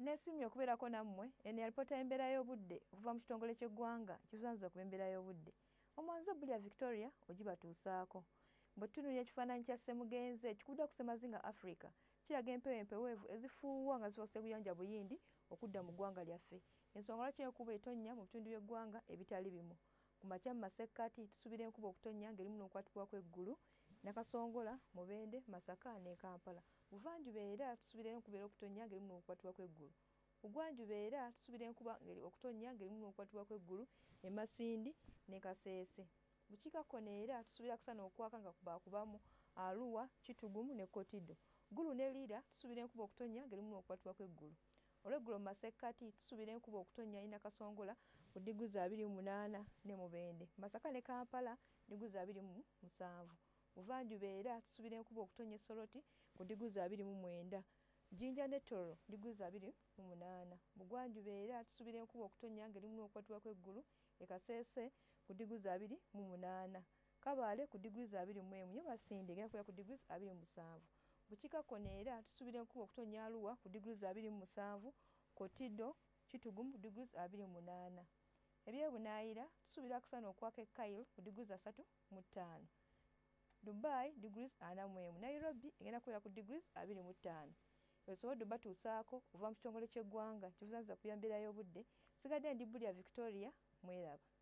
Nesimye okubeerako nammwe eno yalipoota y'embeera y'obudde okuva mu kitongole ky'eggwanga kivunaanyizibwa ku embeera y'obudde. Omwanzo Bulya Victoria ogibatuusaako. Bwe tutunuulira ekifaananyi kya Ssemugenzi ekikubidde ku Ssemazinga Africa kiraga empewo empeweevu ezifuuwa nga zifuuse buyanja buyindi okudda mu ggwanga lyaffe. Ensonga lwaki enkuba etonnya mu bitundu by'eggwanga ebitali bimu. Ku makya mu masekkati tusuubira enkuba okutonnya ng'erimu n'okukwatibwa kw'eggulu Nakasongola, Mubende, Masaka ne Kampala. Buvanjuba era tusuubira enkuba okutonnya ng'erimu n'okukwatibwa kw'eggulu. Bugwanjuba era tusuubira enkuba okutonnya ng'erimu n'okukwatibwa kw'eggulu e Masindi ne Kaseese. Bukiikakkono era tusuubira kusana okwaka nga kubaakubamu Arua, Kitugumu ne Kotido. Gulu ne Lira tusuubira enkuba okutonnya ng'erimu n'okukwatibwa kw'eggulu. Olw'eggulo mu masekkati tusuubira enkuba okutonnya ina Kasongola ku diguli za 28 ne Mubende. Masaka ne Kampala diguli za 27. Buvanjuba era tusuubira enkuba okutonnya Soroti ku diguli za 29. Jinja ne Tororo diguli za 28. Bugwanjuba era tusuubira enkuba okutonnya ng'erimu n'okukwatibwa kw'eggulu e Kaseese ku diguli za 28. Kabaale ku diguli za 21. Nyo Masindi egenda kubeera ku diguli za 27. Bukiikakkono era tusuubira enkuba okutonnya Arua ku diguli za 27. Kotido, Kitugumu ku diguli za 28. Ebyebunaayira tusuubira kusana okwaka e Cairo ku diguli za 35. Dubai degrees 41. Nairobi egenda kubeera ku degrees 25. Ebisobodde batuusaako okuva mu kitongole ky'eggwanga kivunaanyizibwa ku mbeera y'obudde. Sigadde ndi Bulya Victoria, mweraba.